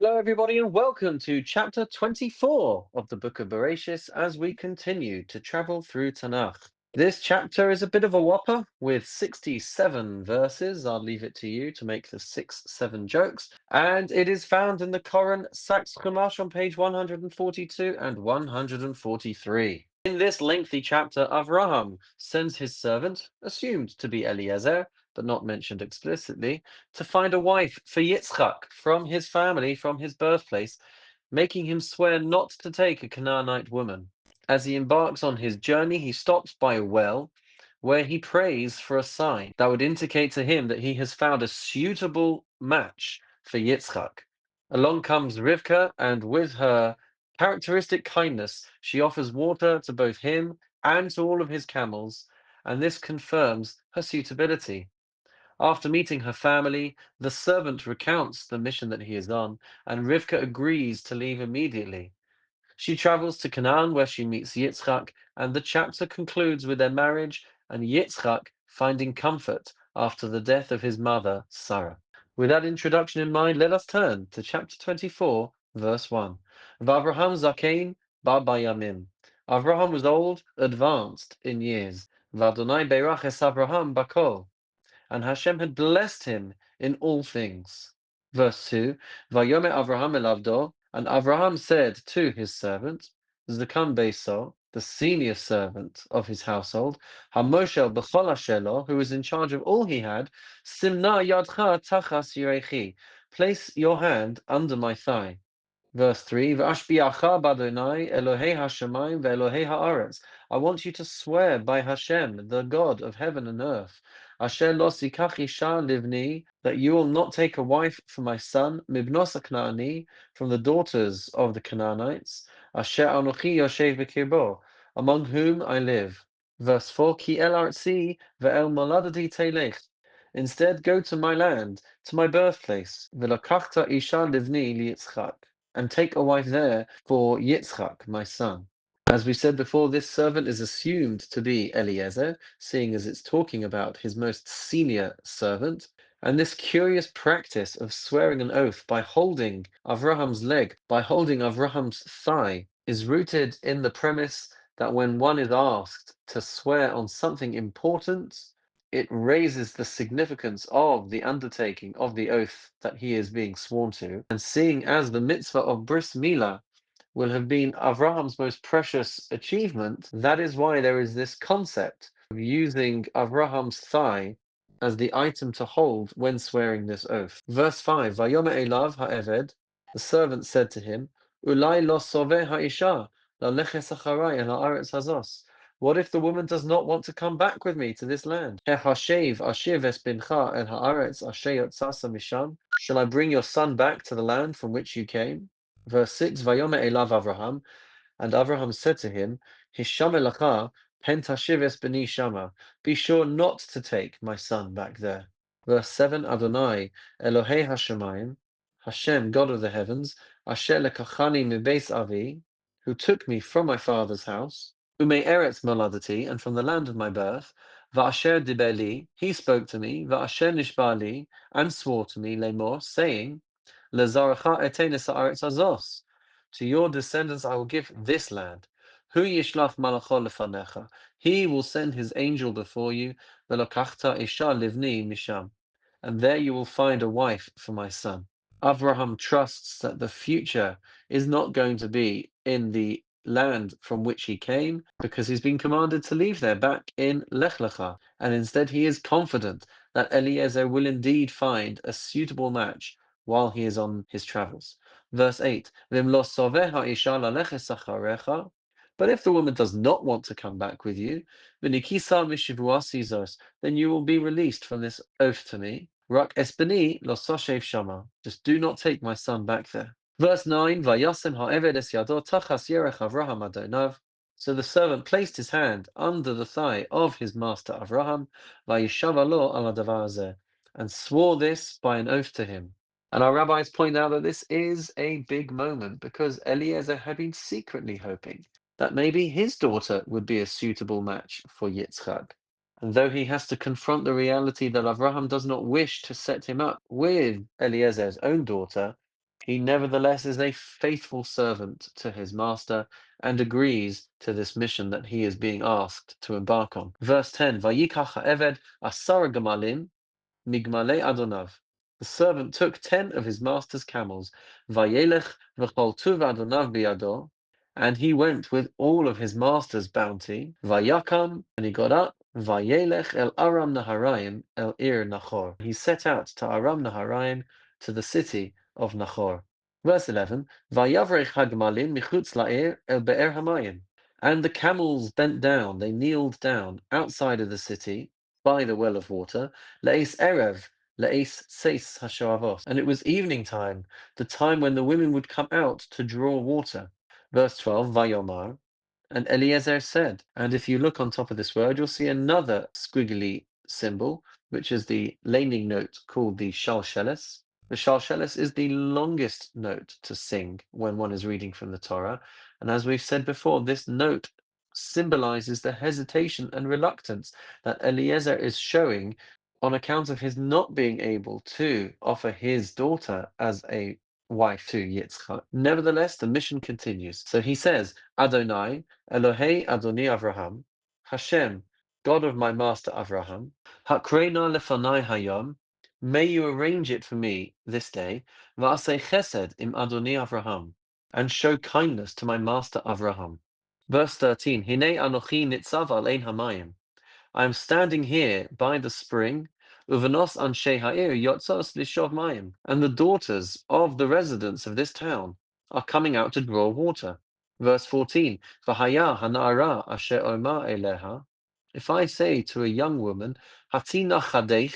Hello, everybody, and welcome to chapter 24 of the book of Bereishit as we continue to travel through Tanach. This chapter is a bit of a whopper with 67 verses. I'll leave it to you to make the 7 jokes. And it is found in the Koran Saks Chumash on page 142 and 143. In this lengthy chapter, Avraham sends his servant, assumed to be Eliezer, but not mentioned explicitly, to find a wife for Yitzchak from his family, from his birthplace, making him swear not to take a Canaanite woman. As he embarks on his journey, he stops by a well where he prays for a sign that would indicate to him that he has found a suitable match for Yitzchak. Along comes Rivka, and with her characteristic kindness, she offers water to both him and to all of his camels, and this confirms her suitability. After meeting her family, the servant recounts the mission that he is on, and Rivka agrees to leave immediately. She travels to Canaan where she meets Yitzchak, and the chapter concludes with their marriage and Yitzchak finding comfort after the death of his mother, Sarah. With that introduction in mind, let us turn to chapter 24, verse 1. V'Avraham Zakein Bar Bayamim. Avraham was old, advanced in years. V'Adonai Berach es Avraham Bakol, and Hashem had blessed him in all things. Verse 2, Vayomer Avraham elavdo, and Avraham said to his servant, Zakam Beiso, the senior servant of his household, Hamoshel b'chol ashelo, who was in charge of all he had, Simna yadcha tachas yirechi, place your hand under my thigh. Verse 3, V'ashbiacha b'Adonai Elohei hashamayim ve'Elohei haaretz. I want you to swear by Hashem, the God of heaven and earth, Asher lo sikach isha livni, that you will not take a wife for my son, mibnos Knaani, from the daughters of the Canaanites, Asher anochi yoshev b'kirbo, among whom I live. Verse 4, Ki el artzi ve'el moladati telech. Instead, go to my land, to my birthplace, v'lakachta isha livni liyitzchak, and take a wife there for Yitzchak, my son. As we said before, this servant is assumed to be Eliezer, seeing as it's talking about his most senior servant. And this curious practice of swearing an oath by holding Avraham's leg, by holding Avraham's thigh, is rooted in the premise that when one is asked to swear on something important, it raises the significance of the undertaking of the oath that he is being sworn to. And seeing as the mitzvah of bris milah will have been Avraham's most precious achievement, that is why there is this concept of using Avraham's thigh as the item to hold when swearing this oath. Verse 5, Vayomer elav ha'eved, the servant said to him, Ulai lo soveh ha'isha, laleches acharai el ha'aretz hazos. What if the woman does not want to come back with me to this land? Hashev ashiv es bincha el haaretz asher yotzasa misham. Shall I bring your son back to the land from which you came? Verse 6, Vayomer elav Avraham, and Avraham said to him, Hisham elacha pen tashiv es beni shama. Be sure not to take my son back there. Verse 7, Adonai Elohei hashemayim, Hashem, God of the heavens, asher lekachani mibeis avi, who took me from my father's house, Ume eretz moladati, and from the land of my birth, Va'asher dibeli, he spoke to me, Va'asher nishbali, and swore to me, Lemor, saying, Lezaracha etenes haaretz azos, to your descendants I will give this land. Hu yishlach malacho lefanecha, he will send his angel before you, Velokachta isha livni misham, and there you will find a wife for my son. Avraham trusts that the future is not going to be in the land from which he came, because he's been commanded to leave there back in Lech Lecha, and instead he is confident that Eliezer will indeed find a suitable match while he is on his travels. Verse 8, "V'im lo soveh ha'isha laleches acharecha," but if the woman does not want to come back with you, "v'nikisa mishivuasi zos," then you will be released from this oath to me. Rak espeni lo soshev shama, just do not take my son back there. Verse 9, Vayasem ha'eved es yado tachas yerech Avraham adonav. So the servant placed his hand under the thigh of his master Avraham, Vayishava lo al hadavar hazeh, and swore this by an oath to him. And our rabbis point out that this is a big moment because Eliezer had been secretly hoping that maybe his daughter would be a suitable match for Yitzchak. And though he has to confront the reality that Avraham does not wish to set him up with Eliezer's own daughter, He nevertheless is a faithful servant to his master and agrees to this mission that he is being asked to embark on. Verse 10, Vayikach ha'eved asara gemalim migmale adonav. The servant took 10 of his master's camels, Vayelech v'chol tuv adonav biyado, and he went with all of his master's bounty, Vayakam, and he got up, Vayelech el Aram Naharaim el Ir Nachor. He set out to Aram Naharaim, to the city of Nachor. Verse 11, Vayavrech hagmalim michutz la'ir el be'er hamayim. And the camels bent down, they kneeled down outside of the city, by the well of water, Le'es Erev, Le'es Seis Hashoavos. And it was evening time, the time when the women would come out to draw water. Verse 12, Vayomar, and Eliezer said. And if you look on top of this word, you'll see another squiggly symbol, which is the laning note called the shalshelis. The shalshelis is the longest note to sing when one is reading from the Torah. And as we've said before, this note symbolizes the hesitation and reluctance that Eliezer is showing on account of his not being able to offer his daughter as a wife to Yitzchak. Nevertheless, the mission continues. So he says, Adonai, Elohei Adoni Avraham, Hashem, God of my master Avraham, Hakreina lefanai hayom, may you arrange it for me this day, Va'aseh chesed im Adoni Avraham, and show kindness to my master Avraham. Verse 13, Hine anochi nitzav al ein hamayim. I am standing here by the spring, uvenos anshe ha'ir yotzos lishov mayim, and the daughters of the residents of this town are coming out to draw water. Verse 14, V'haya hana'ara asher omar eleha. If I say to a young woman, Hatina chadech,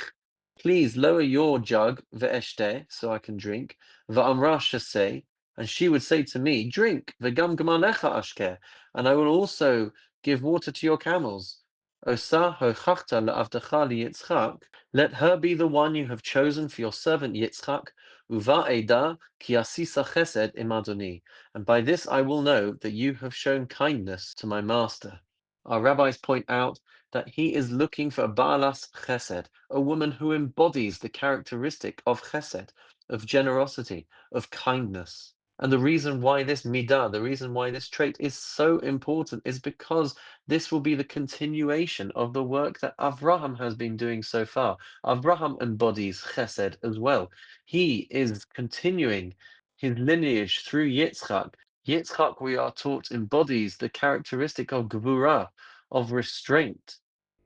please lower your jug, ve'eshte, so I can drink, va'amra shaseh, and she would say to me, drink, ve'gam gamalecha ashke, and I will also give water to your camels. Osa hochachta le'avdecha liYitzchak, let her be the one you have chosen for your servant Yitzchak, uva eda ki asisa chesed im Adoni, and by this I will know that you have shown kindness to my master. Our rabbis point out that he is looking for a Baalas Chesed, a woman who embodies the characteristic of Chesed, of generosity, of kindness. And the reason why this midah, the reason why this trait is so important is because this will be the continuation of the work that Avraham has been doing so far. Avraham embodies Chesed as well. He is continuing his lineage through Yitzchak. Yitzchak, we are taught, embodies the characteristic of Gevurah, of restraint,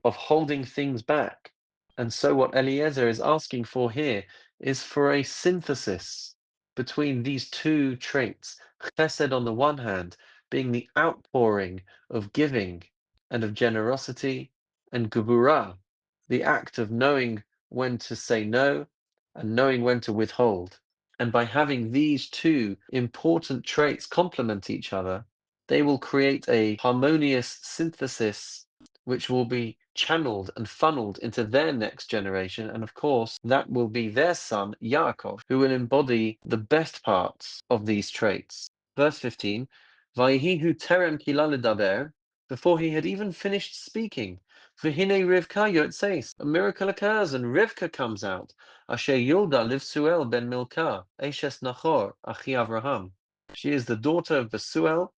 of holding things back. And so, what Eliezer is asking for here is for a synthesis between these two traits. Chesed, on the one hand, being the outpouring of giving and of generosity, and Gevurah, the act of knowing when to say no and knowing when to withhold. And by having these two important traits complement each other, they will create a harmonious synthesis which will be channeled and funneled into their next generation. And of course, that will be their son, Yaakov, who will embody the best parts of these traits. Verse 15, Vayihi terem kila ledaber, before he had even finished speaking. V'hine Rivka yotzeis, a miracle occurs and Rivka comes out. Asher Yilda Livsuel ben Milka, Eshes Nachor, Achi Avraham. She is the daughter of Besuel,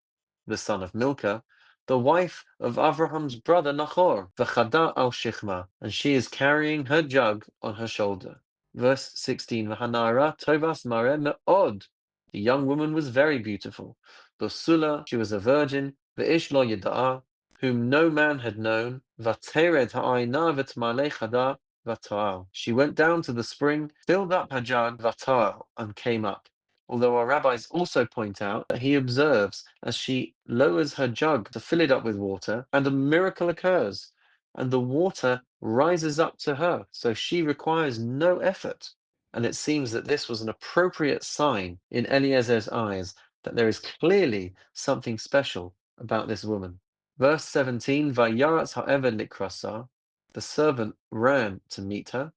the son of Milcah, the wife of Avraham's brother Nachor, V'chada al Shichma, and she is carrying her jug on her shoulder. Verse 16, V'hanara tovas mare me'od. The young woman was very beautiful. Bosula, she was a virgin, V'ish lo yida'ah, whom no man had known, V'tered ha'ayna v'tmalei chada v'to'al. She went down to the spring, filled up her jug, v'to'al, and came up. Although our rabbis also point out that he observes as she lowers her jug to fill it up with water, and a miracle occurs, and the water rises up to her, so she requires no effort. And it seems that this was an appropriate sign in Eliezer's eyes that there is clearly something special about this woman. Verse 17, Vayaratz ha'ever likrasa, the servant ran to meet her,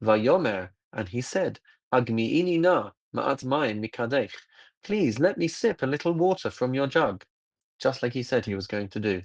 Vayomer, and he said, Agmi'ini na ma'at mayim mikadech, please let me sip a little water from your jug, just like he said he was going to do.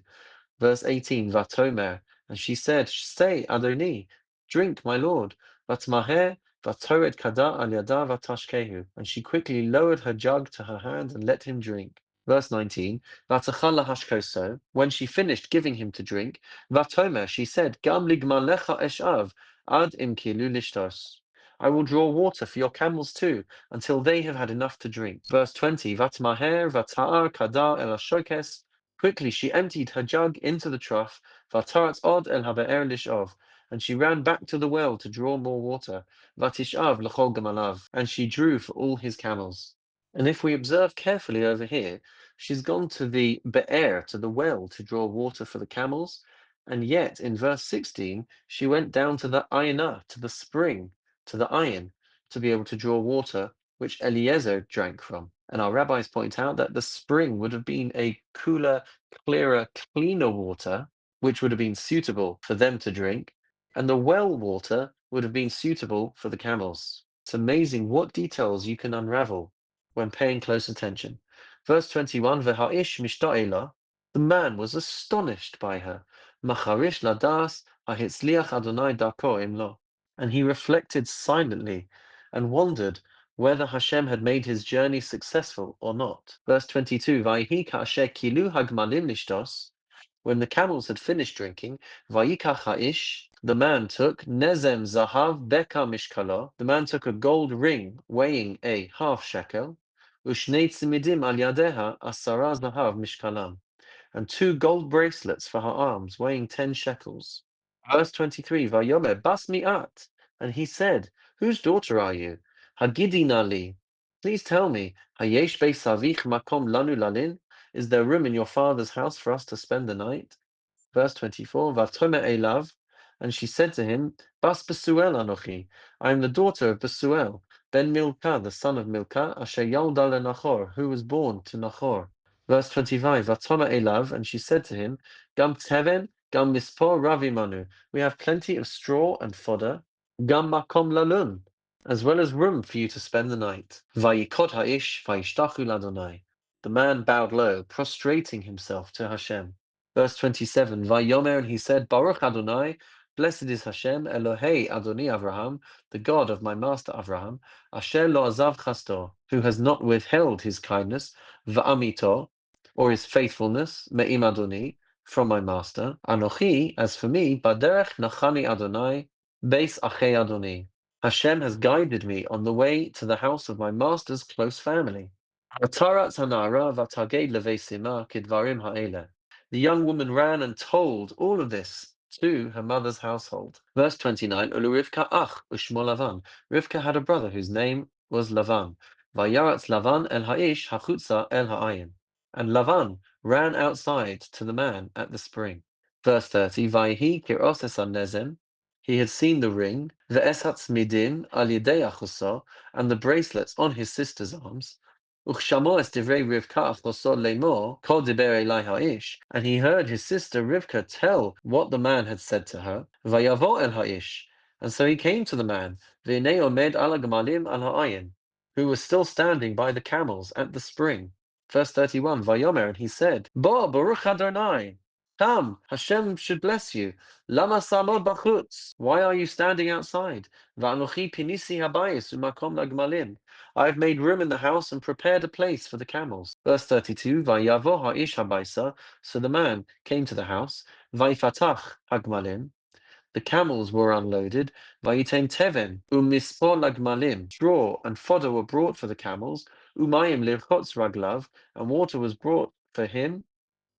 Verse 18, Vatomer, and she said, say, Adoni, drink, my lord. Vatmaher Vatored kada al yada vatashkehu, and she quickly lowered her jug to her hand and let him drink. Verse 19, Vatachal lahashkoso, when she finished giving him to drink, Vatomer, she said, Gam ligmalecha eshav, ad imkilu lishtos. I will draw water for your camels too, until they have had enough to drink. Verse 20, Vatmaher vata'ar kada el ashokes, quickly she emptied her jug into the trough, Vatarat od el habe'er lishov, and she ran back to the well to draw more water. Vatishav l'chol gamalav, and she drew for all his camels. And if we observe carefully over here, she's gone to the be'er, to the well, to draw water for the camels, and yet in verse 16, she went down to the ayna, to the spring, to the ayin, to be able to draw water, which Eliezer drank from. And our rabbis point out that the spring would have been a cooler, clearer, cleaner water, which would have been suitable for them to drink, and the well water would have been suitable for the camels. It's amazing what details you can unravel when paying close attention. Verse 21, V'ha'ish mishta'ela, the man was astonished by her. Macharish ladas hahitzliach Adonai darko imlo. And he reflected silently and wondered whether Hashem had made his journey successful or not. Verse 22, Vayhi ka'asher kilu hagmalim lishtos, when the camels had finished drinking, Vayikach ha'ish, the man took Nezem Zahav Beka Mishkala, the man took a gold ring weighing a half shekel, Ushnei Tzimidim al Yadeha Asara Zahav Mishkalam, and two gold bracelets for her arms weighing 10 shekels. Verse 23, Vayomer Bas Mi'at, and he said, whose daughter are you? Hagidi Nali, please tell me, Hayesh Bei Savich Makom Lanu Lalin, is there room in your father's house for us to spend the night? Verse 24, Vatome Elav, and she said to him, Bas Besuel Anochi, I am the daughter of Besuel, ben Milcah, the son of Milcah, Asher Yalda le Nachor, who was born to Nachor. Verse 25, Vatome Elav, and she said to him, Gam Teven, Gam Mispor Ravimanu, we have plenty of straw and fodder, Gam Makom Lalun, as well as room for you to spend the night. Vayikod Ha'ish, Vayishtachu Ladonai. The man bowed low, prostrating himself to Hashem. Verse 27, Vayomer, and he said, Baruch Adonai, blessed is Hashem, Elohei Adoni Avraham, the God of my master Avraham, Asher lo azav chasto, who has not withheld his kindness, va'amito, or his faithfulness, me'im Adoni, from my master, Anochi, as for me, baderech nachani Adonai, beis achei Adoni. Hashem has guided me on the way to the house of my master's close family. Atarat hanara vataged levesima kidvarim ha'eleh. The young woman ran and told all of this to her mother's household. Verse 29, Ulu Rivka ach ushmo Lavan. Rivka had a brother whose name was Lavan. Vayaratz Lavan el ha'ish hachutza el ha'ayin. And Lavan ran outside to the man at the spring. Verse 30, Vayhi kiros esan nezem. He had seen the ring, the esatz midim al yidei achusa, and the bracelets on his sister's arms. Uchshamo es divrei Rivka achosod lemor, kol diber elai ha'ish, and he heard his sister Rivka tell what the man had said to her. Vayavo el ha'ish, and so he came to the man, v'nei omed ala gemalim al ha'ayin, who was still standing by the camels at the spring. Verse 31, Vayomer, and he said, Bo, Baruch Adonai, come, Hashem should bless you. Lama samod bachutz, why are you standing outside? Va'anochi pinisi habayis umakom lagmalim. I have made room in the house and prepared a place for the camels. Verse 32, Vayavo ha'ish habaysa, so the man came to the house, Vayfatach hagmalim, the camels were unloaded, Vayitem teven, umispor lagmalim, straw and fodder were brought for the camels, umayim lirchotz raglav, and water was brought for him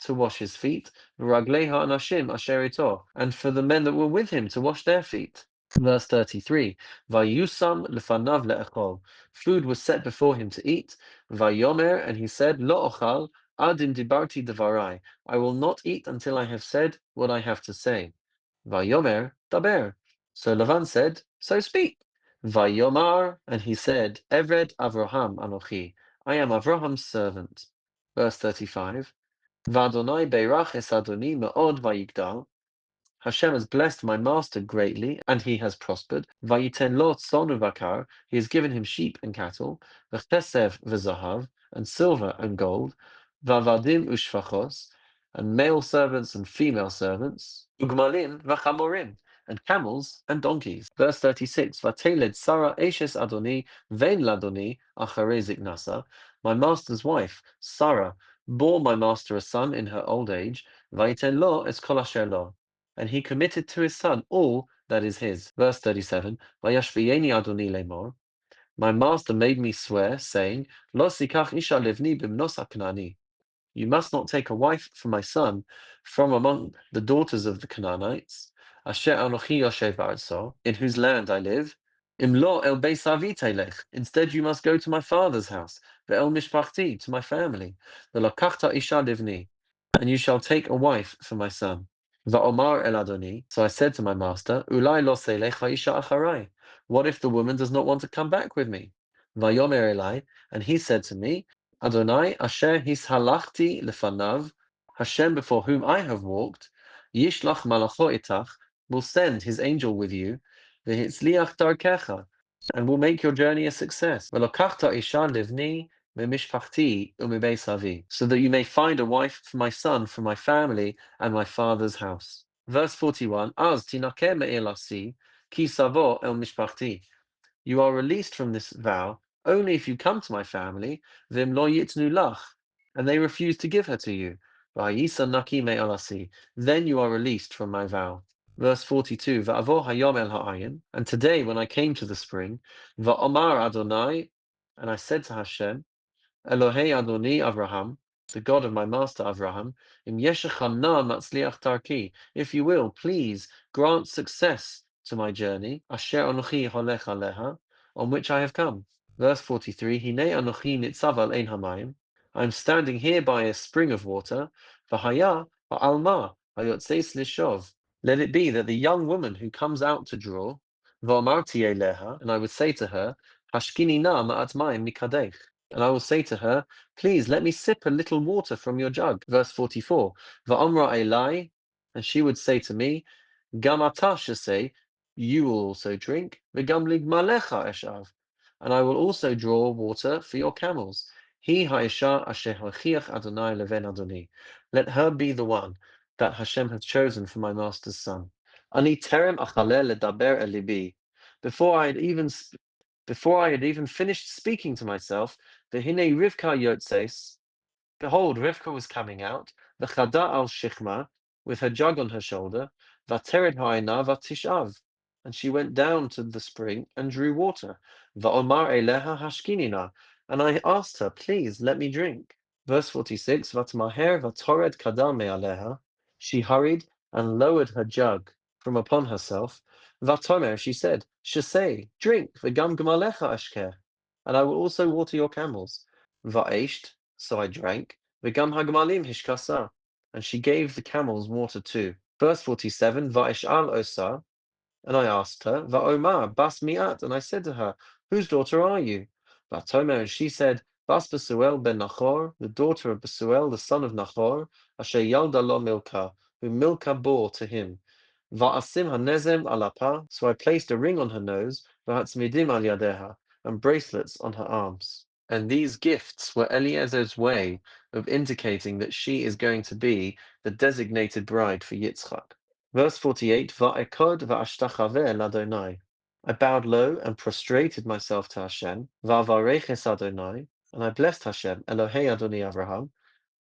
to wash his feet, Ragleha anashim asher ito, and for the men that were with him to wash their feet. Verse 33, Vayusam lefanav le'echol, food was set before him to eat, Vayomer, and he said, Lo ochal, adim dibarti devarai, I will not eat until I have said what I have to say. Vayomer, daber. So Lavan said, so speak. Vayomar, and he said, Eved Avraham Anochi, I am Avraham's servant. Verse 35, Vadonai beirach es Adoni me'od vayigdal. Hashem has blessed my master greatly, and he has prospered. Vayiten lo tzon uvakar, he has given him sheep and cattle, v'chesev v'zahav, and silver and gold, vavadim ushfachos, and male servants and female servants, ugmalin v'chamorim, and camels and donkeys. Verse 36, Vateled Sarah Eshes Adoni Vein Ladoni Acharei Ziknasa. My master's wife, Sarah, bore my master a son in her old age, Vaiten lo es kol asher lo. And he committed to his son all that is his. Verse 37, Vayashvieni Adoni lemor. My master made me swear, saying, Lo sikach isha levni bimnos haknani. You must not take a wife for my son from among the daughters of the Canaanites, asher anochi yoshev ba'artzo, in whose land I live. Im lo el beis avi telech. Instead, you must go to my father's house, ve'el mishpachti, to my family. Ve'lokachta isha livni, and you shall take a wife for my son. Va'omar el Adoni. So I said to my master, Ulai lo selecha isha acharai. What if the woman does not want to come back with me? Vayomer elai, and he said to me, Adonai asher hishalachti lefanav, Hashem before whom I have walked, Yishlach malacho itach, will send his angel with you, v'hitzliach darkecha, and will make your journey a success. V'lokachta isha livni memishpachti umibeis avi, so that you may find a wife for my son from my family and my father's house. Verse 41, Az tinaker me'elasi, ki savo el mishpachti. You are released from this vow only if you come to my family, vim lo yitnu lach, and they refuse to give her to you. Va'yisa naki me'alasi, then you are released from my vow. Verse 42, Va'avo hayom el ha'ayin, and today when I came to the spring, Va'omar Adonai, and I said to Hashem, Elohei Adoni Avraham, the God of my master Avraham, Im yeshachana matzliach tarki, if you will, please grant success to my journey, asher anochi holech aleha, on which I have come. Verse 43, Hine anochi nitzav al ein hamayim, I am standing here by a spring of water, v'haya v'alma hayotzeis lishov. Let it be that the young woman who comes out to draw, v'amarti eleha, and I would say to her, Hashkini na ma'at mayim mikadech. And I will say to her, please let me sip a little water from your jug. Verse 44, Va'amra elai, and she would say to me, Gam ata say, you will also drink, V'gam ligmalecha eshav, and I will also draw water for your camels. He ha'isha asher hachiach Adonai leven Adoni. Let her be the one that Hashem has chosen for my master's son. Ani terem achaleh ledaber el libi. Before I had even finished speaking to myself, V'hinei Rivka yotzes, behold, Rivka was coming out, V'chada al shichma, with her jug on her shoulder, V'tered ha'ina v'tishav, and she went down to the spring and drew water. V'omar eleha hashkinina, and I asked her, please let me drink. Verse 46, V'tmaher v'tored kadam me'aleha, she hurried and lowered her jug from upon herself. Vatomer, she said, Shasei, drink, v'gam gmalecha ashker, and I will also water your camels. Va'esht, so I drank, v'gam hagmalim hishkasa, and she gave the camels water too. Verse 47, Va'esh'al osa, and I asked her, Va'omar, bas mi'at, and I said to her, whose daughter are you? Va'tomer, and she said, Bas Besuel ben Nachor, the daughter of Besuel, the son of Nachor, asher yalda lo Milcah, whom Milcah bore to him. Va'asim hanezem alapa, so I placed a ring on her nose, va'atzmidim al yadeha, and bracelets on her arms. And these gifts were Eliezer's way of indicating that she is going to be the designated bride for Yitzchak. Verse 48, Va'ekod va'ashtachaveh el Adonai. I bowed low and prostrated myself to Hashem, Va'avareches Adonai, and I blessed Hashem, Elohei Adoni Avraham,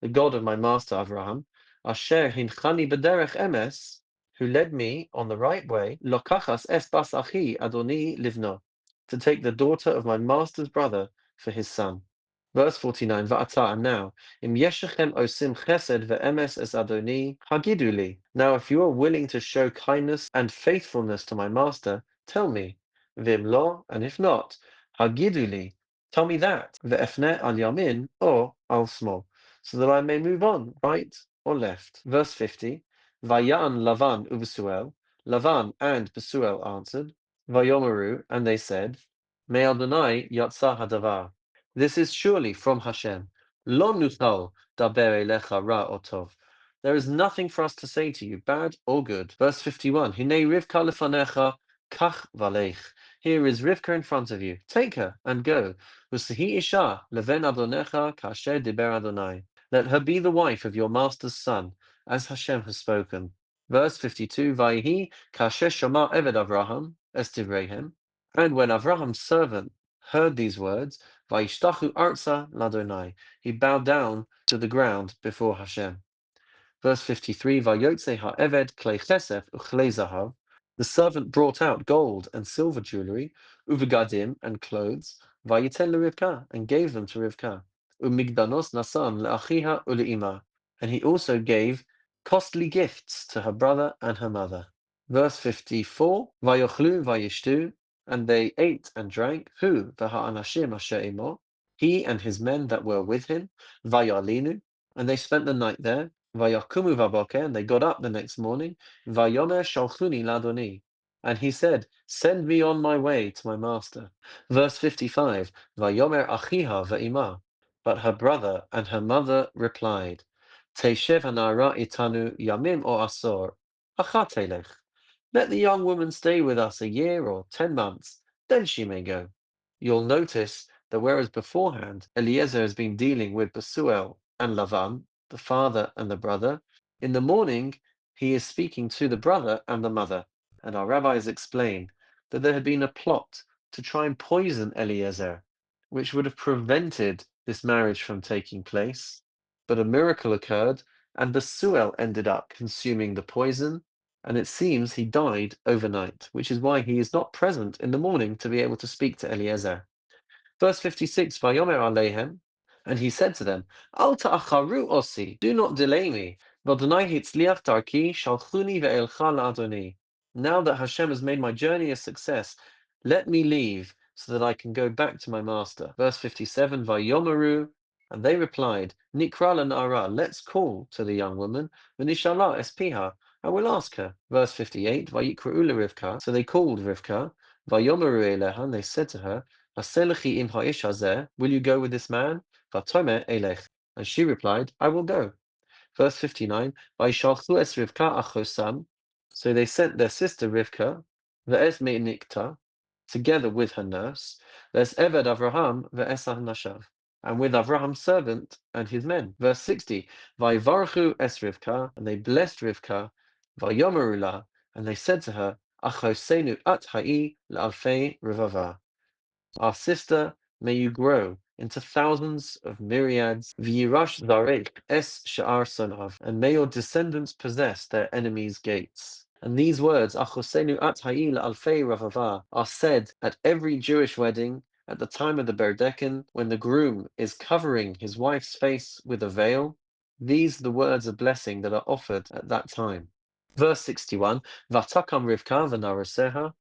the God of my master Avraham, Asher hinchani b'derech emes, who led me on the right way, lokachas es bas achi Adoni livno, to take the daughter of my master's brother for his son. Verse 49, Va'ata, and now, Im yeshechem osim chesed ve'emes es Adoni, hagidu li. Now if you are willing to show kindness and faithfulness to my master, tell me. V'im lo, and if not, hagidu li, tell me that. Ve'efne al yamin, or al smol, so that I may move on, right or left. Verse 50, Vayan Lavan u'Besuel, Lavan and Besuel answered, Vayomeru, and they said, Me Adonai yatsa hadavar. This is surely from Hashem. Lo nuchal daber elecha ra or tov. There is nothing for us to say to you, bad or good. Verse 51, Hinei Rivka lefanecha, kach valech. Here is Rivka in front of you. Take her and go. V'sehi isha leven adonecha kasher diber Adonai. Let her be the wife of your master's son, as Hashem has spoken. Verse 52, Vayhi kasher shama eved Avraham es divreihem. And when Avraham's servant heard these words, Vayishtachu arza ladonai, he bowed down to the ground before Hashem. Verse 53, Vayotze ha'eved klei chesef uchlei zahav. The servant brought out gold and silver jewelry, uvegadim and clothes, vayiten leRivka, and gave them to Rivka. Umigdanos nasan leachiha uleima. And he also gave costly gifts to her brother and her mother. Verse 54, Vayochlu vayishtu, and they ate and drank, who, v'ha'anashim asher imo, he and his men that were with him, vayalinu, and they spent the night there, vayakumu vaboker, and they got up the next morning, vayomer shalchuni ladoni, and he said, send me on my way to my master. Verse 55, vayomer achiha va'ima, but her brother and her mother replied, Teishev hanara itanu yamim or asor, achatelech. Let the young woman stay with us a year or 10 months, then she may go. You'll notice that whereas beforehand Eliezer has been dealing with Besuel and Lavan, the father and the brother, in the morning he is speaking to the brother and the mother. And our rabbis explain that there had been a plot to try and poison Eliezer, which would have prevented this marriage from taking place. But a miracle occurred, and Besuel ended up consuming the poison, and it seems he died overnight, which is why he is not present in the morning to be able to speak to Eliezer. Verse 56, Vayomer Alehem, and he said to them, Al ta'acharu osi, do not delay me. V'Adonai hitzliach darki, shalchuni ve'elcha la'adoni. Now that Hashem has made my journey a success, let me leave so that I can go back to my master. Verse 57, Vayomeru, and they replied, Nikra lanara, let's call to the young woman, v'nishala espiha, I will ask her. Verse 58, Vayikru Rivka, so they called Rivka, Vayomeru eleha, and they said to her, Aselechi im ha'ish hazeh, will you go with this man? Vatomer elech. And she replied, I will go. Verse 59, Vaishalchu es Rivka achosam. So they sent their sister Rivka, ve'es me'nikta, together with her nurse, there's Eved Avraham ve'esah nashav, and with Avraham's servant and his men. Verse 60, Vaivarchu es Rivka, and they blessed Rivka, Vayomeru la, and they said to her, Achosenu at ha'i la'alfei revava. Our sister, may you grow into thousands of myriads, v'yirash zarek es sha'ar sonav, and may your descendants possess their enemies' gates. And these words, Achosenu at ha'il alfei ravava, are said at every Jewish wedding at the time of the Berdeken, when the groom is covering his wife's face with a veil. These are the words of blessing that are offered at that time. Verse 61, Vatakam Rivka v'naraseha,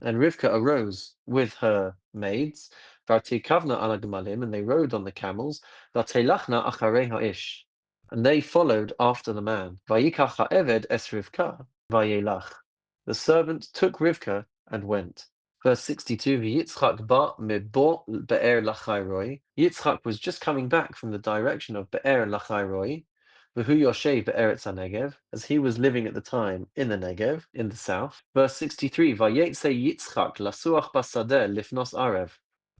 and Rivka arose with her maids, Vartikavna ala gemalim, and they rode on the camels, Vatelachna acharei ha'ish, and they followed after the man. Vayikach ha'eved es Rivka, vayelach. The servant took Rivka and went. Verse 62, Yitzchak ba mebo be'er lachairoi. Yitzchak was just coming back from the direction of be'er lachairoi, V'hu Yoshev be'eretz HaNegev, as he was living at the time in the Negev, in the south. Verse 63, Vayetze Yitzchak lasuach basadeh lifnos arev.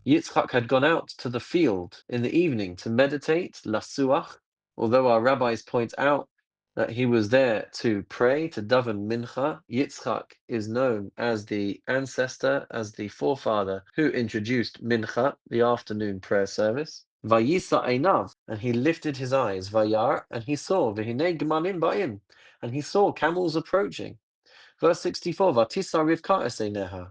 Yitzchak had gone out to the field in the evening to meditate, lasuach, although our rabbis point out that he was there to pray, to daven mincha. Yitzchak is known as the ancestor, as the forefather who introduced mincha, the afternoon prayer service. Vayisa einav, and he lifted his eyes. Vayar, and he saw. V'hinei gemalim ba'im, and he saw camels approaching. Verse 64. Vatisa Rivka es eineha,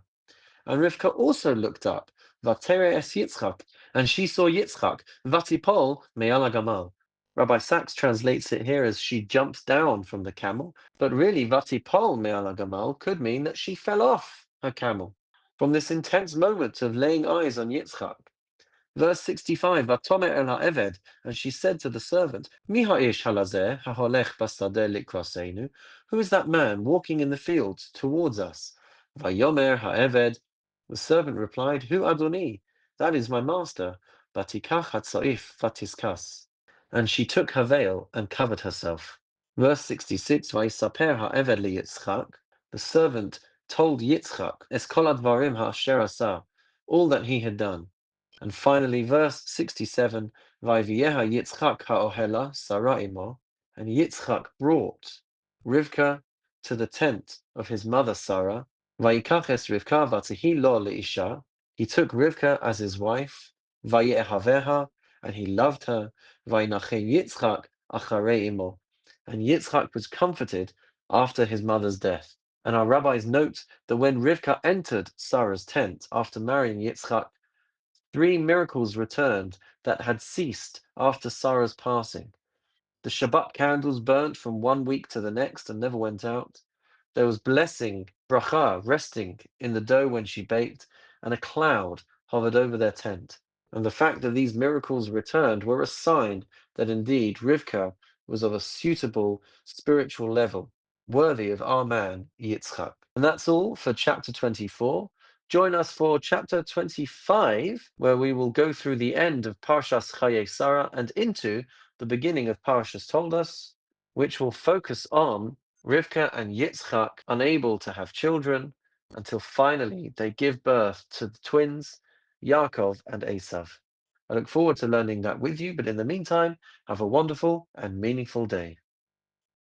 and Rivka also looked up. Vatere es Yitzchak, and she saw Yitzchak. Vatipol me'al gamal. Rabbi Sachs translates it here as she jumps down from the camel, but really Vatipol me'al gamal could mean that she fell off her camel from this intense moment of laying eyes on Yitzchak. Verse 65, Vatome el ha'eved, and she said to the servant, Mi ha'ish halazeh ha'holech basadeh likrasenu, who is that man walking in the fields towards us? Vayomer ha'eved, the servant replied, Hu Adoni, that is my master. Vatikach hatza'if vatiskas, and she took her veil and covered herself. Verse 66, Vayisaper ha'eved liyitzchak, the servant told Yitzchak, Es kol advarim ha'asher asa, all that he had done. And finally, verse 67, Vayvieha Yitzchak ha'ohela Sarah imo, and Yitzchak brought Rivka to the tent of his mother Sarah, Vayikaches Rivka vatihi lo leisha, he took Rivka as his wife, Vayehaveha, and he loved her, Vayinachem Yitzchak acharei imo, and Yitzchak was comforted after his mother's death. And our rabbis note that when Rivka entered Sarah's tent after marrying Yitzchak, three miracles returned that had ceased after Sarah's passing. The Shabbat candles burnt from one week to the next and never went out. There was blessing, bracha, resting in the dough when she baked, and a cloud hovered over their tent. And the fact that these miracles returned were a sign that indeed Rivka was of a suitable spiritual level, worthy of our man Yitzchak. And that's all for chapter 24. Join us for chapter 25, where we will go through the end of Parshas Chaye Sarah and into the beginning of Parshas Told Us, which will focus on Rivka and Yitzchak unable to have children until finally they give birth to the twins, Yaakov and Esav. I look forward to learning that with you, but in the meantime, have a wonderful and meaningful day.